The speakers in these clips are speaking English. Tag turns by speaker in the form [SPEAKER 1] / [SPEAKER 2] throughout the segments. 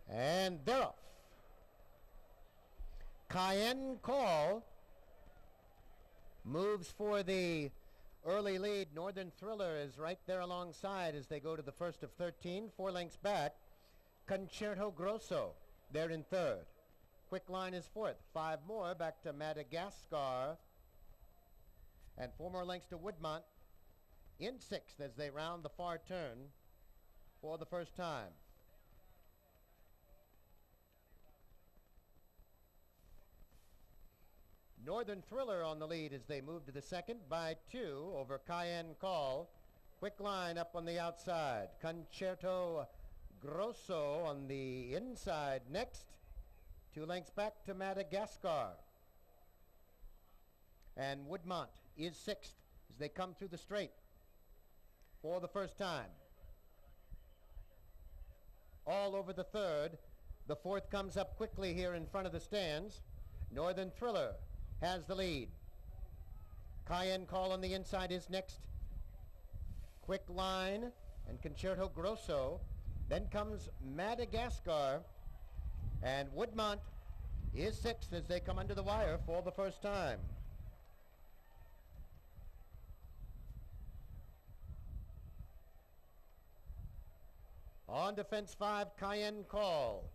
[SPEAKER 1] And they're off. Cayenne Call moves for the early lead. Northern Thriller is right there alongside as they go to the first of 13. 4 lengths back. Concerto Grosso, they're in third. Quick Line is fourth. 5 more back to Madagascar. And 4 more lengths to Woodmont in sixth as they round the far turn for the first time. Northern Thriller on the lead as they move to the second by 2 over Cayenne Call. Quick Line up on the outside. Concerto Grosso on the inside next. 2 lengths back to Madagascar. And Woodmont is sixth as they come through the straight for the first time. All over the third. The fourth comes up quickly here in front of the stands. Northern Thriller has the lead. Cayenne Call on the inside is next. Quick Line and Concerto Grosso. Then comes Madagascar. And Woodmont is sixth as they come under the wire for the first time. On to fence 5, Cayenne Call.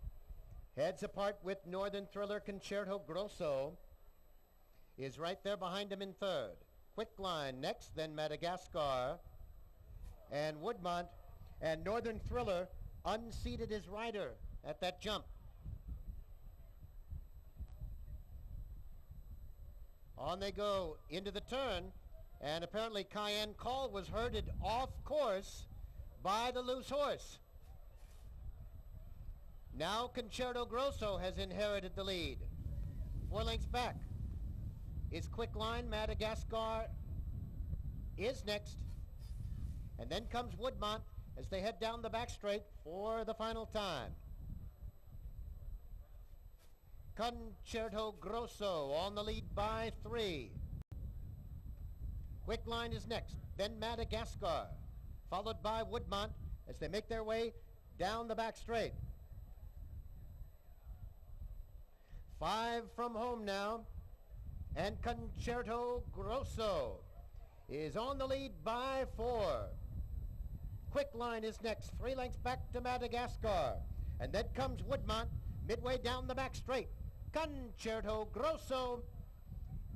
[SPEAKER 1] Heads apart with Northern Thriller. Concerto Grosso is right there behind him in third. Quick Line next, then Madagascar. And Woodmont. And Northern Thriller unseated his rider at that jump. On they go into the turn. And apparently Cayenne Call was herded off course by the loose horse. Now Concerto Grosso has inherited the lead. 4 lengths back is Quick Line. Madagascar is next. And then comes Woodmont as they head down the back straight for the final time. Concerto Grosso on the lead by 3. Quick Line is next. Then Madagascar, followed by Woodmont as they make their way down the back straight. 5 from home now, and Concerto Grosso is on the lead by 4. Quick Line is next, 3 lengths back to Madagascar, and then comes Woodmont midway down the back straight. Concerto Grosso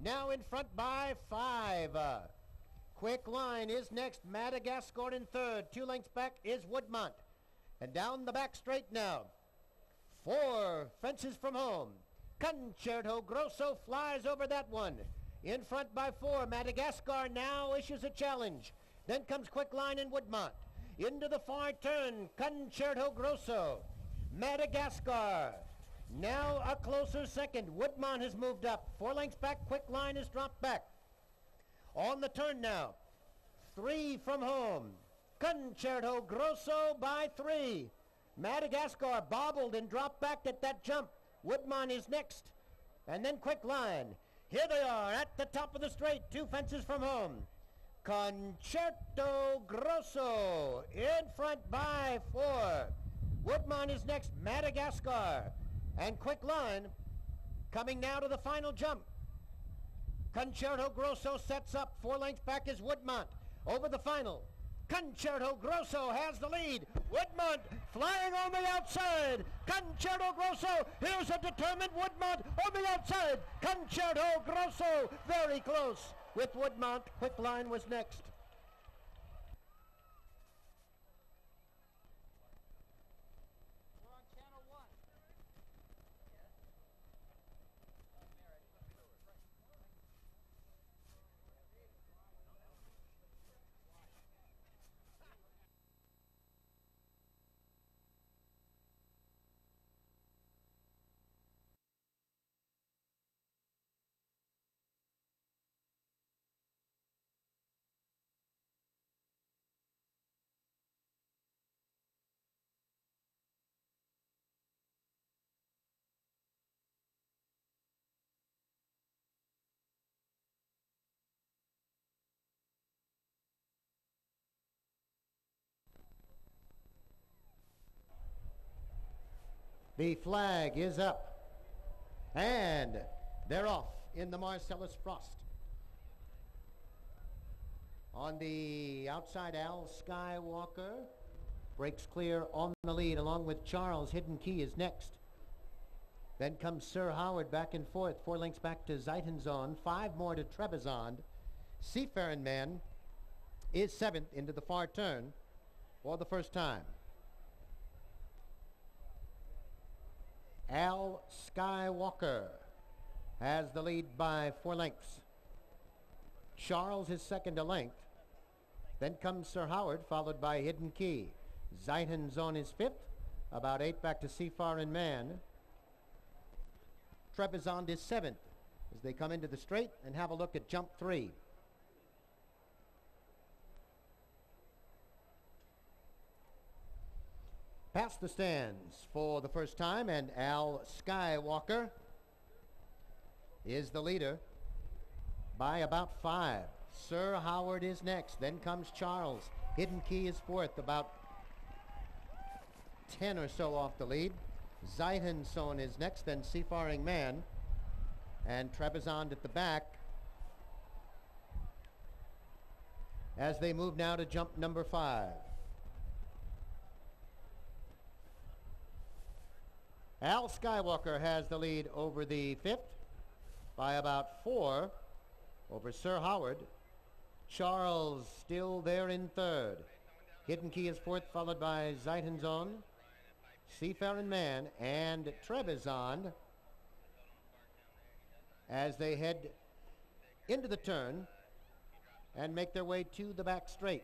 [SPEAKER 1] now in front by 5. Quick Line is next, Madagascar in third. 2 lengths back is Woodmont, and down the back straight now. 4 fences from home. Concerto Grosso flies over that one. In front by 4. Madagascar now issues a challenge. Then comes Quick Line and Woodmont. Into the far turn, Concerto Grosso. Madagascar now a closer second. Woodmont has moved up. 4 lengths back, Quick Line has dropped back. On the turn now, 3 from home. Concerto Grosso by 3. Madagascar bobbled and dropped back at that jump. Woodmont is next, and then Quick Line. Here they are at the top of the straight, 2 fences from home. Concerto Grosso in front by 4. Woodmont is next, Madagascar, and Quick Line coming now to the final jump. Concerto Grosso sets up, 4 lengths back is Woodmont. Over the final, Concerto Grosso has the lead. Woodmont flying on the outside. Concerto Grosso, here's a determined Woodmont on the outside. Concerto Grosso very close with Woodmont. Quick Line was next. The flag is up, and they're off in the Marcellus Frost. On the outside, Al Skywalker breaks clear on the lead along with Charles. Hidden Key is next. Then comes Sir Howard back and forth. 4 lengths back to Zeitenzoon. 5 more to Trebizond. Seafaring Man is 7th into the far turn for the first time. Al Skywalker has the lead by 4 lengths. Charles is second a length. Then comes Sir Howard, followed by Hidden Key. Zeitenzoon is 5th, about 8 back to Seafaring Man. Trebizond is 7th as they come into the straight and have a look at jump 3. Past the stands for the first time, and Al Skywalker is the leader by about 5. Sir Howard is next. Then comes Charles. Hidden Key is 4th, about 10 or so off the lead. Zeitenzoon is next, then Seafaring Man, and Trebizond at the back as they move now to jump number 5. Al Skywalker has the lead over the 5th by about 4 over Sir Howard. Charles still there in 3rd. Hidden Key is 4th, followed by Zeitenzoon, Seafaring Man, and Trebizond as they head into the turn and make their way to the back straight.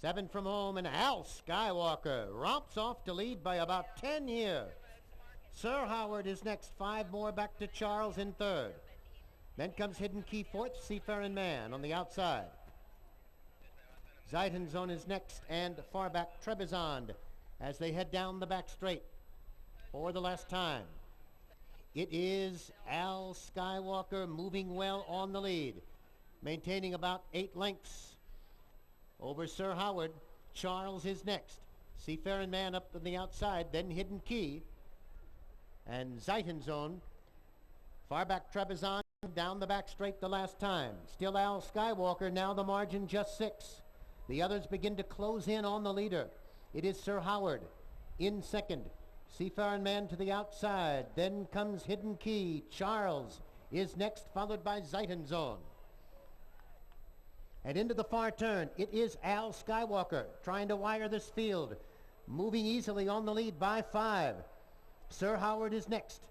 [SPEAKER 1] 7 from home, and Al Skywalker romps off to lead by about 10 here. Sir Howard is next. 5 more back to Charles in 3rd. Then comes Hidden Key 4th, Seafaring Man on the outside. Zeitenzoon is next, and far back Trebizond as they head down the back straight for the last time. It is Al Skywalker moving well on the lead, maintaining about 8 lengths over Sir Howard. Charles is next. Seafaring Man up on the outside, then Hidden Key, and Zeitenzoon. Far back Trebizond down the back straight the last time. Still Al Skywalker, now the margin just 6. The others begin to close in on the leader. It is Sir Howard in second. Seafaring Man to the outside. Then comes Hidden Key. Charles is next, followed by Zeitenzoon. And into the far turn, it is Al Skywalker trying to wire this field. Moving easily on the lead by 5. Sir Howard is next.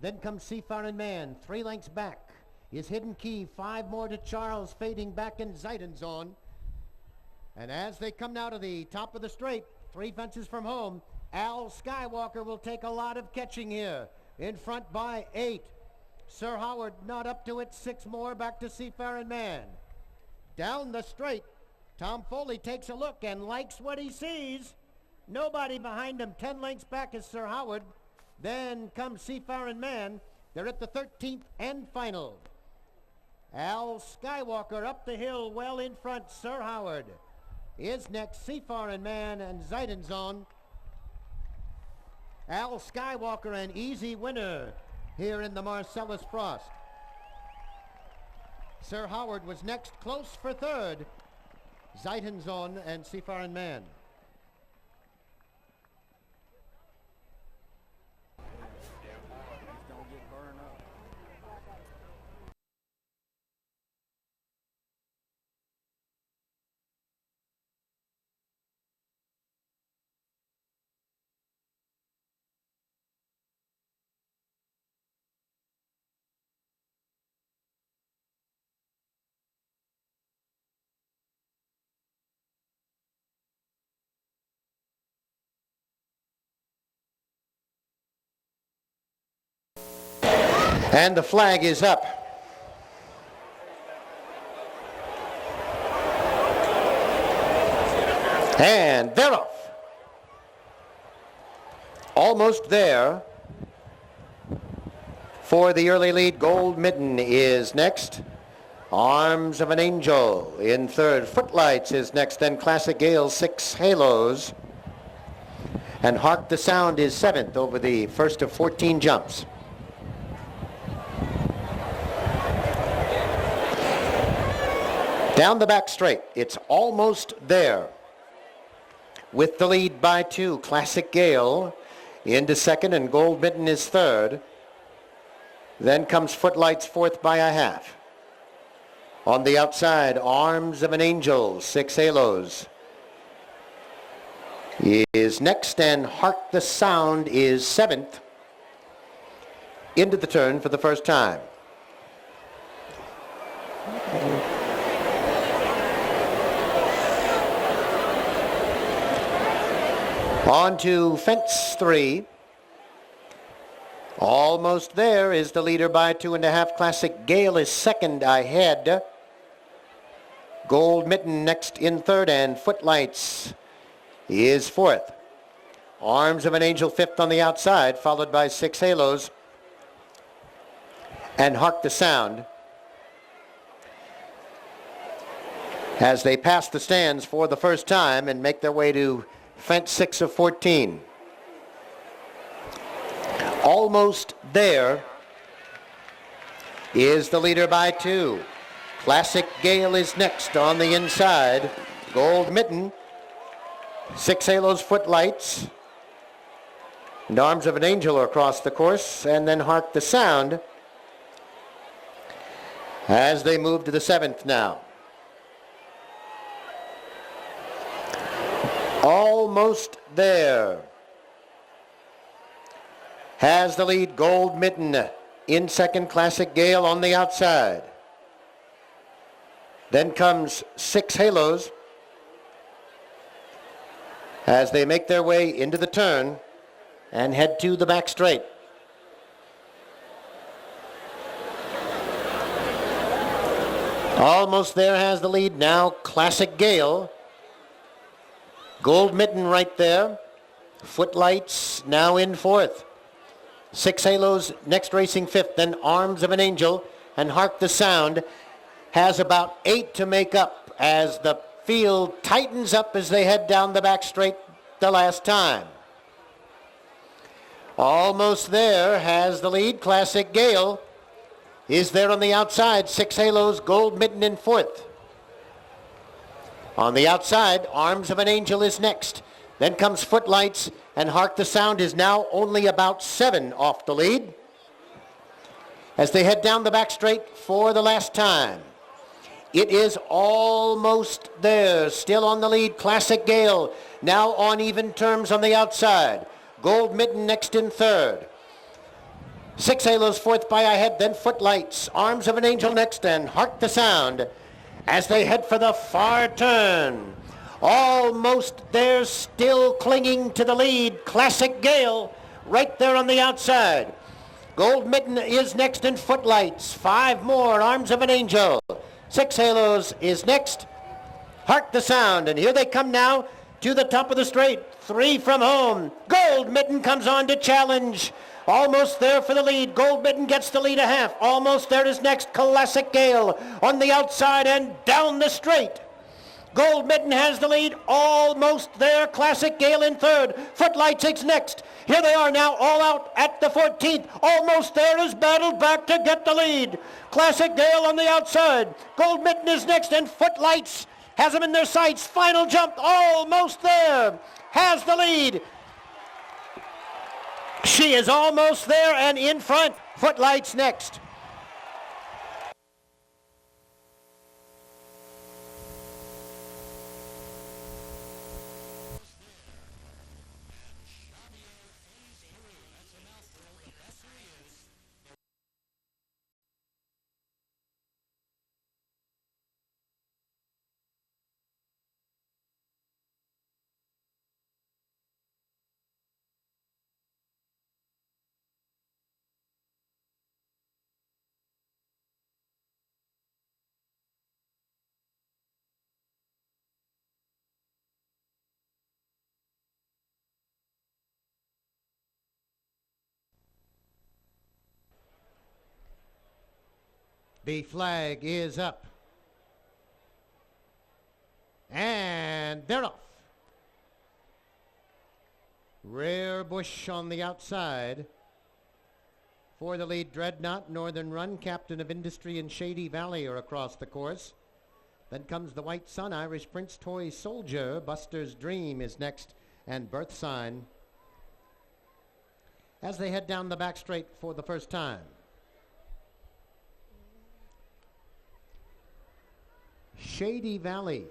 [SPEAKER 1] Then comes Seafaring Man. 3 lengths back is Hidden Key. 5 more to Charles, fading back in Zeitenzoon. And as they come now to the top of the straight, 3 fences from home, Al Skywalker will take a lot of catching here. In front by 8. Sir Howard not up to it. 6 more back to Seafaring Man. Down the straight, Tom Foley takes a look and likes what he sees. Nobody behind him. 10 lengths back is Sir Howard. Then comes Seafaring Man. They're at the 13th and final. Al Skywalker up the hill well in front. Sir Howard is next. Seafaring Man and Zeitenzoon. Al Skywalker an easy winner here in the Marcellus Frost. Sir Howard was next, close for 3rd. Zeitenzoon and Seafaring Man. And the flag is up. And they're off. Almost there. For the early lead, Gold Midden is next. Arms of an Angel in 3rd. Footlights is next, then Classic Gale, 6 Halos. And Hark the Sound is 7th over the first of 14 jumps. Down the back straight, it's almost there. With the lead by 2, Classic Gale into second, and Gold Mitten is third. Then comes Footlights fourth by a half. On the outside, Arms of an Angel, 6 Halos, is next, and Hark the Sound is 7th into the turn for the first time. On to fence 3. Almost there is the leader by 2.5. Classic Gale is second ahead. Gold Mitten next in third, and Footlights is fourth. Arms of an Angel fifth on the outside, followed by 6 Halos and Hark the Sound, as they pass the stands for the first time and make their way to fence 6 of 14. Almost there is the leader by 2. Classic Gale is next on the inside. Gold Mitten, 6 Halos, Footlights, and Arms of an Angel are across the course, and then Hark the Sound as they move to the 7th now. Almost there has the lead. Gold Mitten in second, Classic Gale on the outside. Then comes 6 Halos as they make their way into the turn and head to the back straight. Almost there has the lead now, Classic Gale. Gold Mitten right there. Footlights now in fourth. 6 Halos next racing fifth. Then Arms of an Angel and Hark the Sound has about 8 to make up as the field tightens up as they head down the back straight the last time. Almost there has the lead. Classic Gale is there on the outside. 6 Halos, Gold Mitten in fourth. On the outside, Arms of an Angel is next. Then comes Footlights, and Hark the Sound is now only about 7 off the lead as they head down the back straight for the last time. It is almost there. Still on the lead, Classic Gale, now on even terms on the outside. Gold Mitten next in third. 6 Halos fourth by a head, then Footlights, Arms of an Angel next, and Hark the Sound as they head for the far turn. Almost there, still clinging to the lead, Classic Gale right there on the outside. Gold Mitten is next in Footlights. 5 more, Arms of an Angel. 6 Halos is next. Hark the Sound, and here they come now to the top of the straight. 3 from home. Gold Mitten comes on to challenge. Almost there for the lead. Gold Mitten gets the lead a half. Almost there is next Classic Gale on the outside and down the straight. Gold Mitten has the lead. Almost there, Classic Gale in third. Footlights is next. Here they are now, all out at the 14th. Almost there is battled back to get the lead. Classic Gale on the outside. Gold Mitten is next, and Footlights has them in their sights. Final jump, almost there. Has the lead. She is almost there and in front. Footlights next. The flag is up. And they're off. Rare Bush on the outside. For the lead, Dreadnought, Northern Run, Captain of Industry, and Shady Valley are across the course. Then comes the White Sun, Irish Prince, Toy Soldier, Buster's Dream is next, and Birth Sign as they head down the back straight for the first time. Shady Valley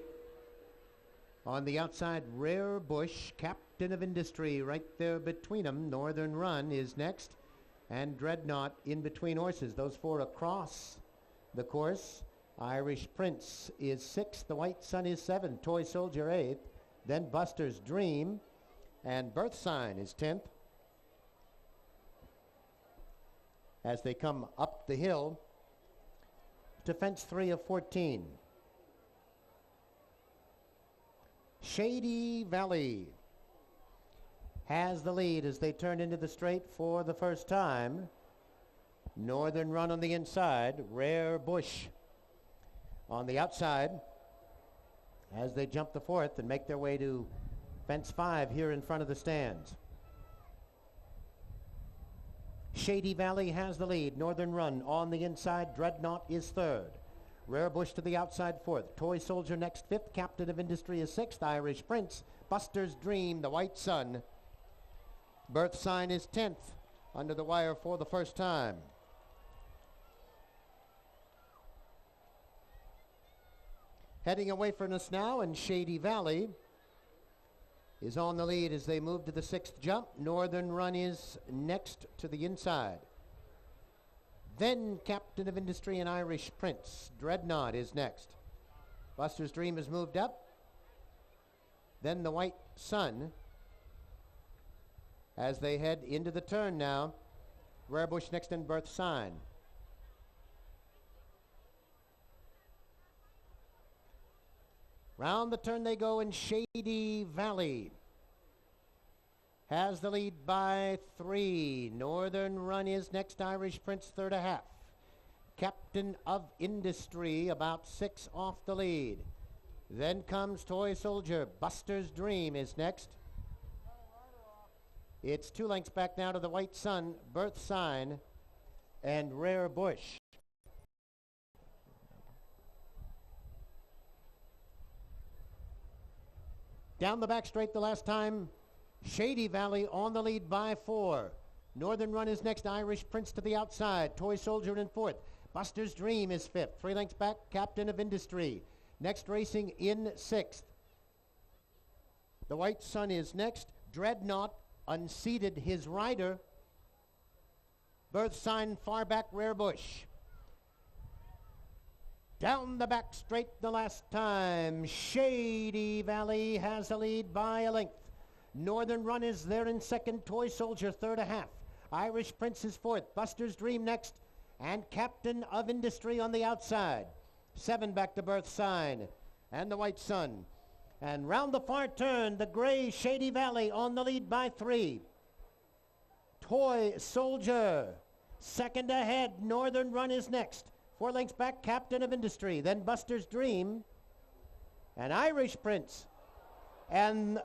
[SPEAKER 1] on the outside, Rare Bush, Captain of Industry right there between them. Northern Run is next, and Dreadnought in between horses. Those four across the course. Irish Prince is 6th, the White Sun is 7th, Toy Soldier 8th, then Buster's Dream, and Birth Sign is 10th. As they come up the hill to fence 3 of 14. Shady Valley has the lead as they turn into the straight for the first time. Northern Run on the inside, Rare Bush on the outside as they jump the 4th and make their way to fence 5 here in front of the stands. Shady Valley has the lead. Northern Run on the inside, Dreadnought is 3rd. Rare Bush to the outside 4th. Toy Soldier next 5th. Captain of Industry is 6th. Irish Prince, Buster's Dream, the White Sun. Birth Sign is 10th under the wire for the first time. Heading away from us now, and Shady Valley is on the lead as they move to the 6th jump. Northern Run is next to the inside. Then Captain of Industry and Irish Prince. Dreadnought is next. Buster's Dream has moved up. Then the White Sun as they head into the turn now. Rare Bush next and Birth Sign. Round the turn they go, and Shady Valley has the lead by 3. Northern Run is next. Irish Prince 3.5. Captain of Industry about 6 off the lead. Then comes Toy Soldier. Buster's Dream is next. It's 2 lengths back now to the White Sun, Birth Sign, and Rare Bush. Down the back straight the last time, Shady Valley on the lead by 4. Northern Run is next. Irish Prince to the outside. Toy Soldier in 4th. Buster's Dream is 5th. 3 lengths back, Captain of Industry. Next racing in 6th. The White Sun is next. Dreadnought unseated his rider. Birth Sign far back, Rare Bush. Down the back straight the last time, Shady Valley has the lead by a length. Northern Run is there in 2nd, Toy Soldier 3.5. Irish Prince is 4th, Buster's Dream next, and Captain of Industry on the outside. 7 back to Birth Sign and the White Sun. And round the far turn, the gray Shady Valley on the lead by 3. Toy Soldier 2nd ahead, Northern Run is next. 4 lengths back, Captain of Industry, then Buster's Dream, and Irish Prince. And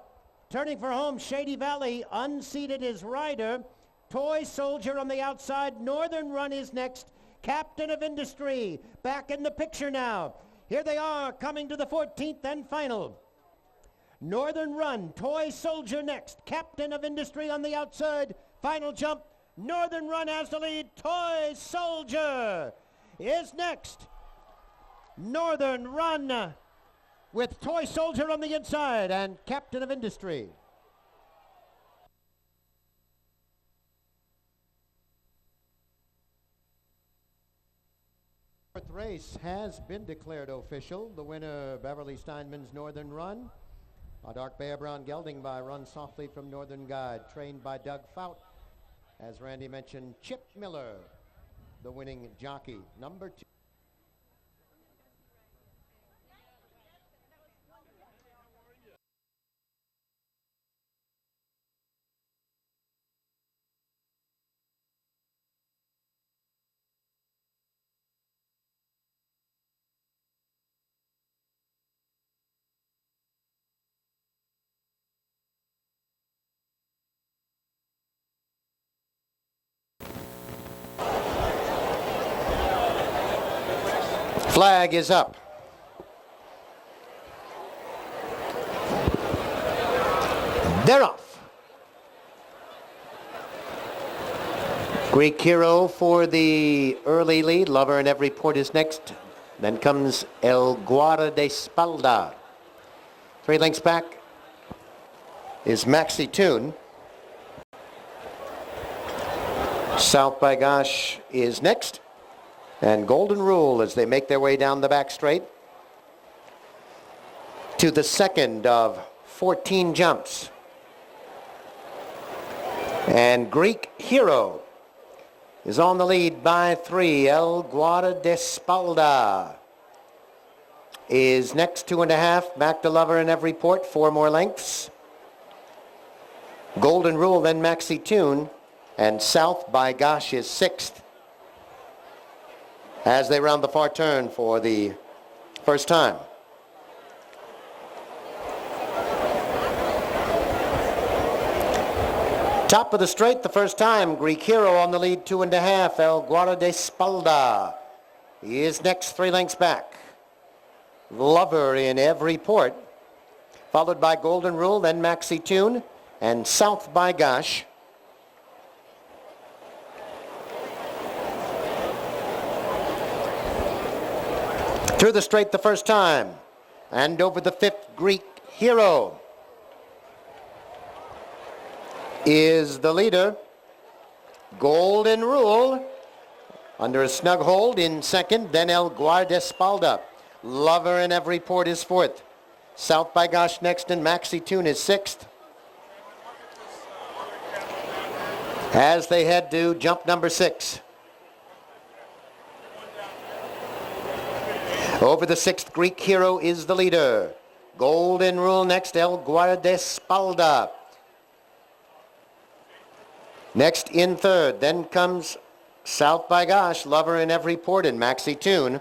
[SPEAKER 1] turning for home, Shady Valley unseated his rider. Toy Soldier on the outside. Northern Run is next. Captain of Industry back in the picture now. Here they are coming to the 14th and final. Northern Run, Toy Soldier next. Captain of Industry on the outside. Final jump. Northern Run has the lead. Toy Soldier is next. Northern Run with Toy Soldier on the inside and Captain of Industry. Fourth race has been declared official. The winner, Beverly Steinman's Northern Run. A dark bear brown gelding by Run Softly from Northern Guide, trained by Doug Fout. As Randy mentioned, Chip Miller, the winning jockey. Number 2. Flag is up. They're off. Greek Hero for the early lead. Lover in Every Port is next. Then comes El Guarda de Espalda. 3 lengths back is Maxi Tune. South by Gosh is next. And Golden Rule as they make their way down the back straight to the second of 14 jumps. And Greek Hero is on the lead by 3. El Guarda de Espalda is next, 2.5. Back to Lover in Every Port, 4 more lengths. Golden Rule, then Maxi Tune, and South by Gosh is 6th as they round the far turn for the first time. Top of the straight the first time. Greek Hero on the lead, 2.5. El Guarda de Espalda is next, 3 lengths back. Lover in Every Port, followed by Golden Rule, then Maxi Tune, and South by Gosh. Through the straight the first time, and over the 5th, Greek Hero is the leader. Golden Rule under a snug hold in second, then El Guarda de Espalda. Lover in Every Port is 4th. South by Gosh next, and Maxi Tune is 6th. As they head to jump number 6. Over the 6th, Greek Hero is the leader. Golden Rule next, El Guarda de Espalda. Next in 3rd, then comes South by Gosh, Lover in Every Port, and Maxi Tune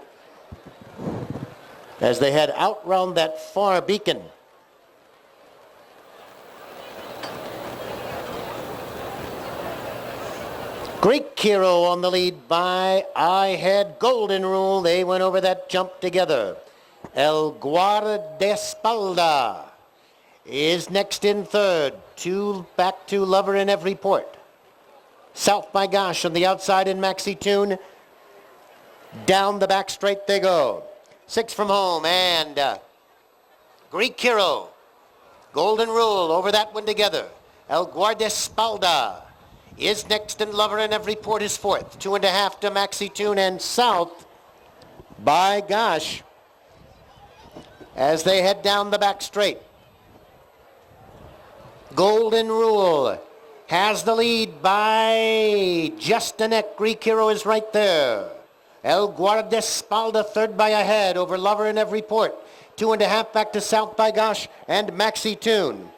[SPEAKER 1] as they head out round that far beacon. Greek Hero on the lead by I Had Golden Rule. They went over that jump together. El Guarda de Espalda is next in 3rd. 2 back to Lover in Every Port. South by Gosh on the outside in Maxi Tune. Down the back straight they go. 6 from home, and Greek Hero, Golden Rule over that one together. El Guarda de Espalda is next, and Lover in Every Port is 4th. 2.5 to Maxi Tune, and South by Gosh as they head down the back straight. Golden Rule has the lead by just a neck. Greek Hero is right there. El Guarda de Espalda 3rd by a head over Lover in Every Port. 2.5 back to South by Gosh and Maxi Tune.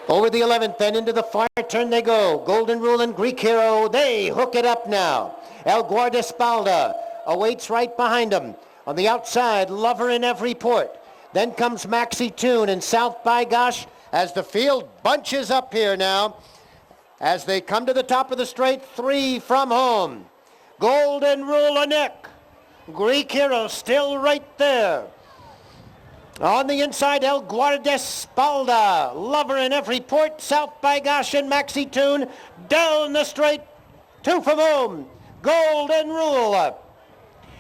[SPEAKER 1] Over the 11th, then into the far turn they go. Golden Rule and Greek Hero, they hook it up now. El Guarda de Espalda awaits right behind them. On the outside, Lover in Every Port. Then comes Maxi Tune and South by Gosh as the field bunches up here now. As they come to the top of the straight, 3 from home. Golden Rule a neck. Greek Hero still right there. On the inside, El Guarda de Espalda. Lover in Every Port. South by Gosh and Maxi Tune. Down the straight, 2 from home. Golden Rule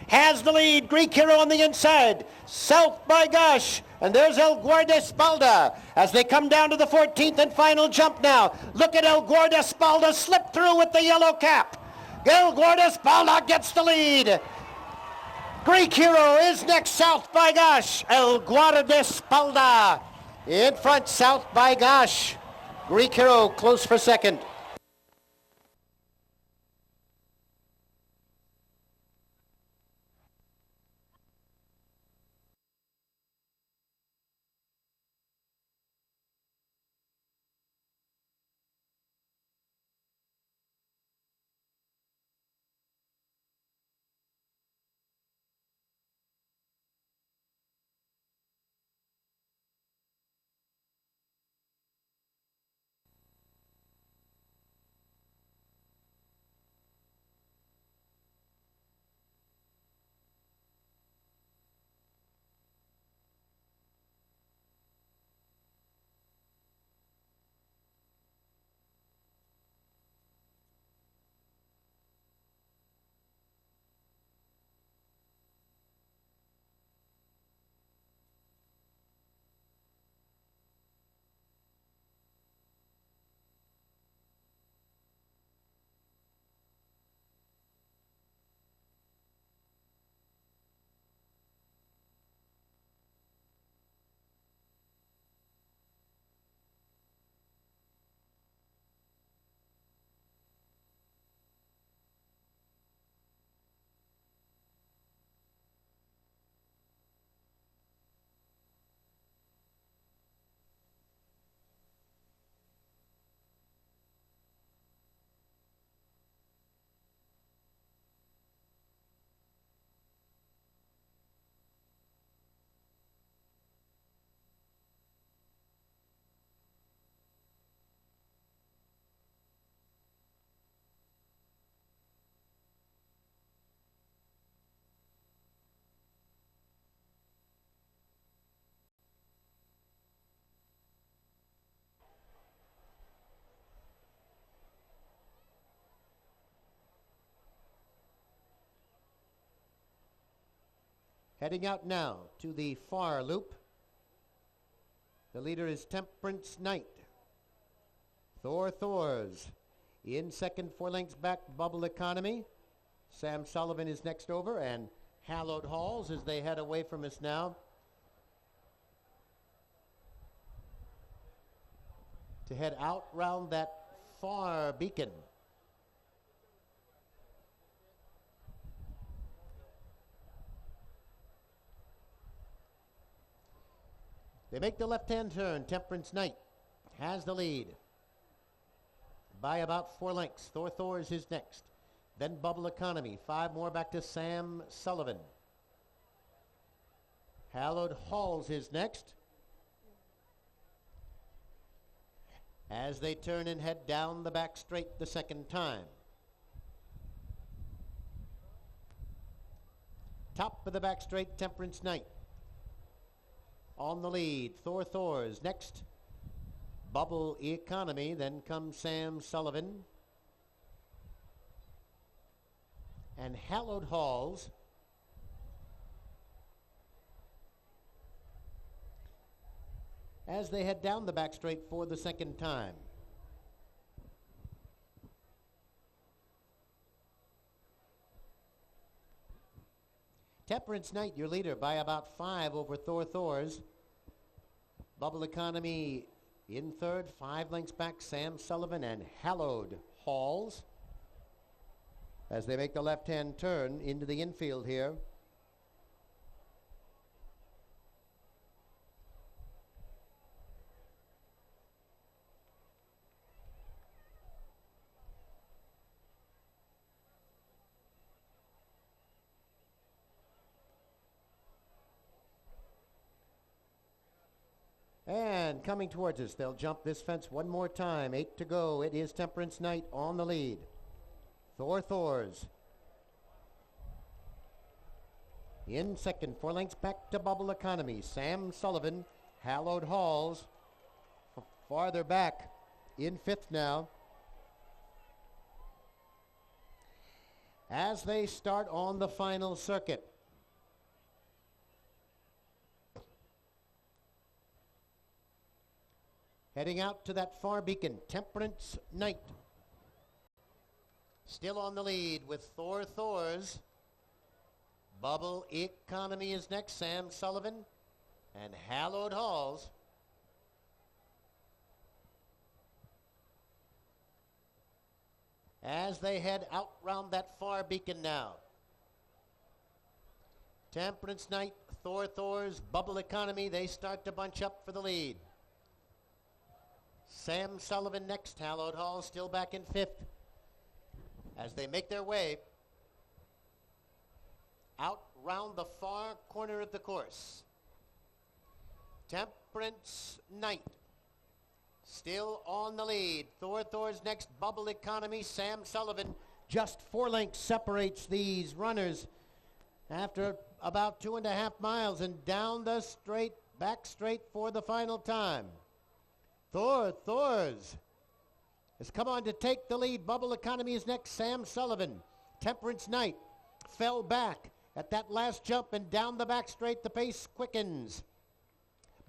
[SPEAKER 1] has the lead. Greek Hero on the inside. South by Gosh. And there's El Guarda de Espalda as they come down to the 14th and final jump now. Look at El Guarda de Espalda slip through with the yellow cap. El Guarda de Espalda gets the lead. Greek Hero is next, South by Gosh. El Guarda de Espalda in front, South by Gosh. Greek Hero close for second. Heading out now to the far loop. The leader is Temperance Knight. Thors in second, 4 lengths back, Bubble Economy. Sam Sullivan is next over, and Hallowed Halls as they head away from us now. To head out round that far beacon. They make the left-hand turn. Temperance Knight has the lead by about 4 lengths. Thors is next. Then Bubble Economy. 5 more back to Sam Sullivan. Hallowed Halls is next. As they turn and head down the back straight the second time. Top of the back straight, Temperance Knight. On the lead, Thors next. Bubble Economy, then comes Sam Sullivan. And Hallowed Halls. As they head down the back straight for the second time. Temperance Knight, your leader, by about 5 over Thors. Bubble Economy in third, 5 lengths back, Sam Sullivan and Hallowed Halls. As they make the left-hand turn into the infield here. And coming towards us, they'll jump this fence one more time. 8 to go. It is Temperance Knight on the lead. Thors. In second, 4 lengths back to Bubble Economy. Sam Sullivan, Hallowed Halls. Farther back in fifth now. As they start on the final circuit. Heading out to that far beacon, Temperance Knight. Still on the lead with Thors. Bubble Economy is next, Sam Sullivan and Hallowed Halls. As they head out round that far beacon now. Temperance Knight, Thors, Bubble Economy, they start to bunch up for the lead. Sam Sullivan next, Hallowed Halls still back in fifth. As they make their way out round the far corner of the course. Temperance Knight still on the lead. Thors next, Bubble Economy, Sam Sullivan. Just 4 lengths separates these runners after about 2.5 miles, and down the straight, back straight for the final time. Thors has come on to take the lead. Bubble Economy is next, Sam Sullivan. Temperance Knight fell back at that last jump, and down the back straight the pace quickens.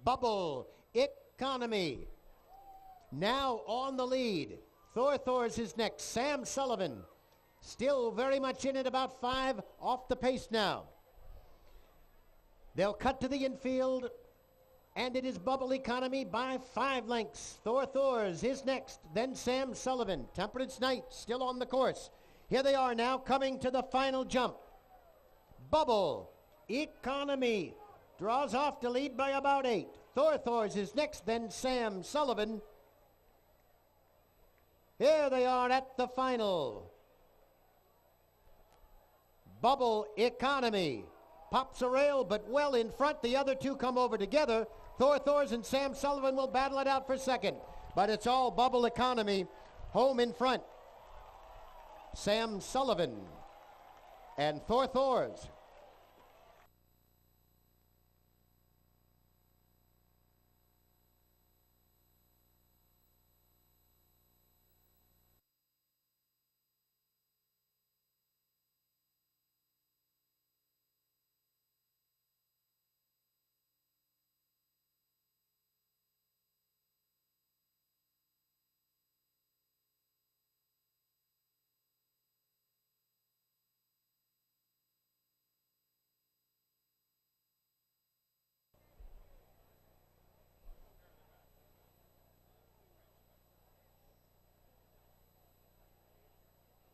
[SPEAKER 1] Bubble Economy now on the lead. Thors is next, Sam Sullivan still very much in it, about 5 off the pace now. They'll cut to the infield, and it is Bubble Economy by 5 lengths. Thors is next, then Sam Sullivan. Temperance Knight still on the course. Here they are now coming to the final jump. Bubble Economy draws off to lead by about 8. Thors is next, then Sam Sullivan. Here they are at the final. Bubble Economy pops a rail, but well in front. The other two come over together. Thors and Sam Sullivan will battle it out for second, but it's all Bubble Economy home in front. Sam Sullivan and Thors.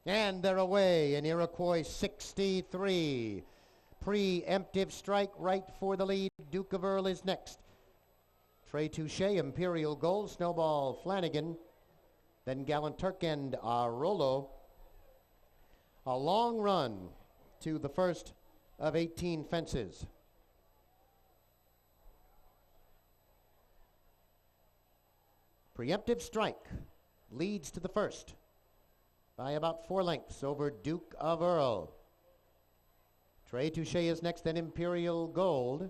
[SPEAKER 1] And they're away in Iroquois 63. Preemptive strike right for the lead. Duke of Earl is next. Trey Touche, Imperial Gold, Snowball Flanagan, then Gallant Turk and Arolo. A long run to the first of 18 fences. Preemptive strike leads to the first by about 4 lengths over Duke of Earl. Trey Touche is next, then Imperial Gold,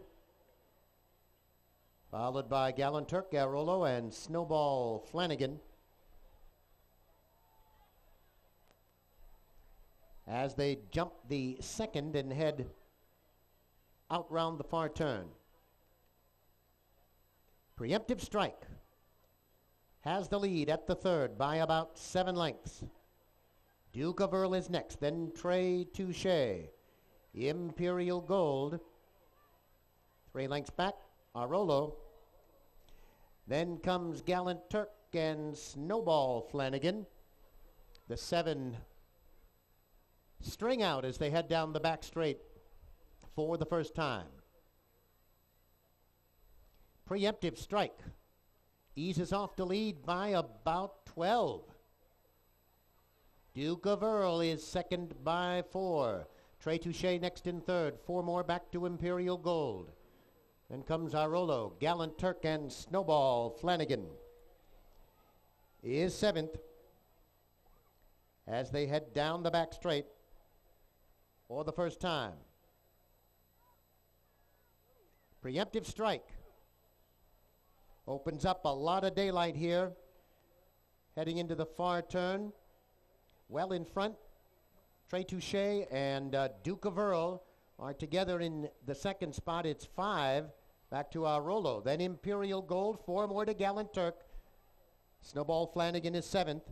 [SPEAKER 1] followed by Gallant Turk, Arolo, and Snowball Flanagan. As they jump the second and head out round the far turn. Preemptive strike has the lead at the third by about 7 lengths. Duke of Earl is next, then Trey Touche. Imperial Gold, 3 lengths back, Arolo. Then comes Gallant Turk and Snowball Flanagan. The 7 string out as they head down the back straight for the first time. Preemptive strike eases off the lead by about 12. Duke of Earl is second by 4. Trey Touche next in third. 4 more back to Imperial Gold. Then comes Arolo, Gallant Turk, and Snowball Flanagan is 7th as they head down the back straight for the first time. Preemptive strike opens up a lot of daylight here heading into the far turn. Well in front, Trey Touche and Duke of Earl are together in the second spot. It's 5 back to Arolo. Then Imperial Gold, 4 more to Gallant Turk. Snowball Flanagan is 7th.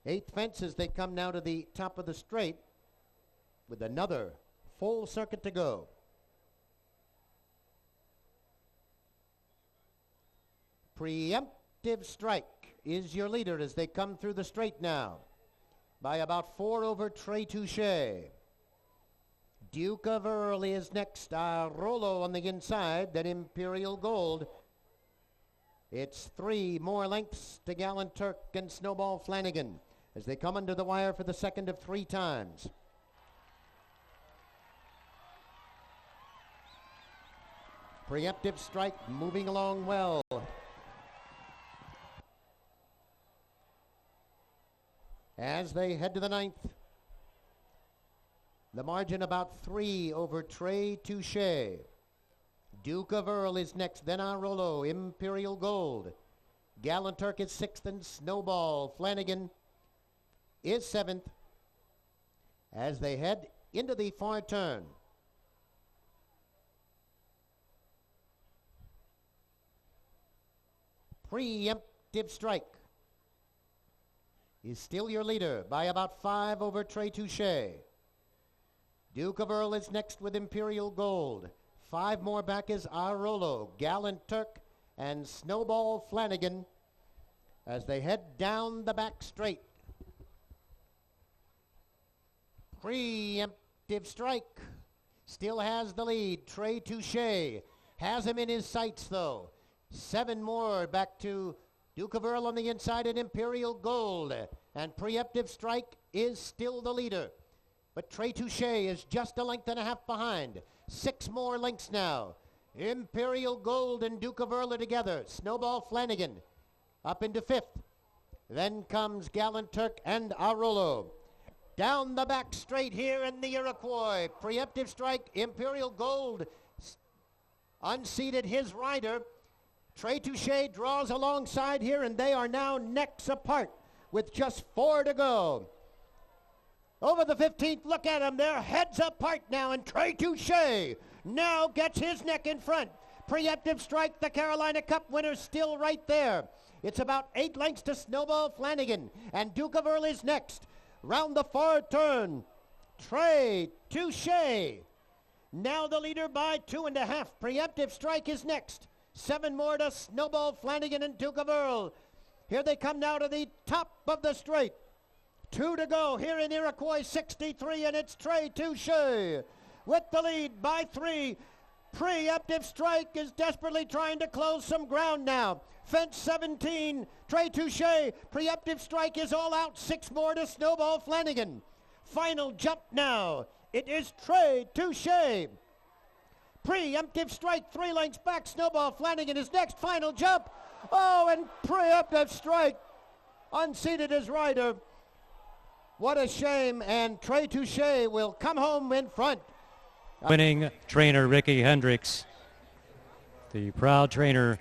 [SPEAKER 1] Eighth fence as they come now to the top of the straight with another full circuit to go. Preemptive strike is your leader as they come through the straight now by about 4 over Trey Touche. Duke of Earl is next. Arolo on the inside, then Imperial Gold. It's 3 more lengths to Gallant Turk and Snowball Flanagan as they come under the wire for the second of 3 times. Preemptive strike moving along well. As they head to the 9th, the margin about 3 over Trey Touche. Duke of Earl is next, then Arolo, Imperial Gold. Gallant Turk is 6th and Snowball Flanagan is 7th as they head into the far turn. Preemptive strike is still your leader by about 5 over Trey Touche. Duke of Earl is next with Imperial Gold. 5 more back is Arolo, Gallant Turk, and Snowball Flanagan as they head down the back straight. Preemptive strike still has the lead. Trey Touche has him in his sights though. 7 more back to Duke of Earl on the inside and Imperial Gold. And preemptive strike is still the leader. But Trey Touche is just a length and a half behind. 6 more lengths now. Imperial Gold and Duke of Earl are together. Snowball Flanagan up into 5th. Then comes Gallant Turk and Arolo. Down the back straight here in the Iroquois. Preemptive strike. Imperial Gold unseated his rider. Trey Touche draws alongside here, and they are now necks apart with just 4 to go. Over the 15th, look at them. They're heads apart now, and Trey Touche now gets his neck in front. Preemptive strike, the Carolina Cup winner, still right there. It's about 8 lengths to Snowball Flanagan, and Duke of Earl is next. Round the far turn, Trey Touche now the leader by 2.5. Preemptive strike is next. 7 more to Snowball Flanagan and Duke of Earl. Here they come now to the top of the straight. 2 to go here in Iroquois 63, and it's Trey Touche with the lead by 3. Preemptive Strike is desperately trying to close some ground now. Fence 17, Trey Touche. Preemptive Strike is all out. 6 more to Snowball Flanagan. Final jump now. It is Trey Touche. Preemptive Strike 3 lengths back. Snowball Flanagan is next. Final jump. Oh, and Preemptive Strike unseated his rider. What a shame, and Trey Touche will come home in front.
[SPEAKER 2] Winning trainer Ricky Hendricks, the proud trainer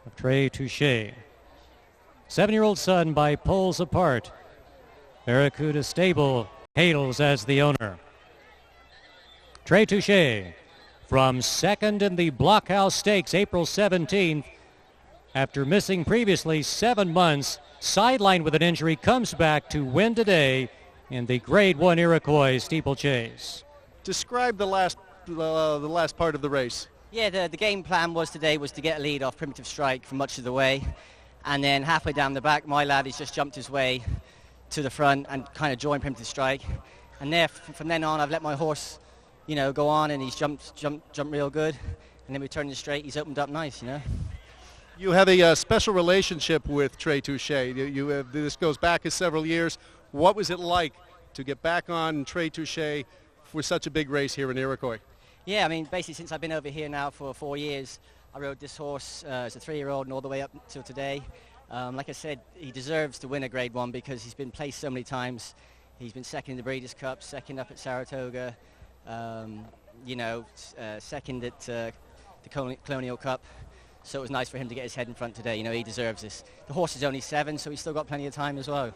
[SPEAKER 2] of Trey Touche. 7-year-old son by poles apart. Barracuda Stable hails as the owner. Trey Touche from second in the Blockhouse Stakes April 17th. After missing previously 7 months, sidelined with an injury, comes back to win today in the Grade 1 Iroquois Steeplechase.
[SPEAKER 3] Describe the last part of the race.
[SPEAKER 4] Yeah, the game plan today was to get a lead off Primitive Strike for much of the way, and then halfway down the back, my lad has just jumped his way to the front and kind of joined Primitive Strike, and there from then on I've let my horse, go on, and he's jumped real good, and then we turned the straight, he's opened up nice,
[SPEAKER 3] You have a special relationship with Trey Touche. This goes back several years. What was it like to get back on Trey Touche for such a big race here in Iroquois?
[SPEAKER 4] Yeah, I mean, basically since I've been over here now for 4 years, I rode this horse as a 3-year-old and all the way up till today. Like I said, he deserves to win a Grade 1 because he's been placed so many times. He's been second in the Breeders' Cup, second up at Saratoga, second at the Colonial Cup. So it was nice for him to get his head in front today. He deserves this. The horse is only 7, so he's still got plenty of time as well.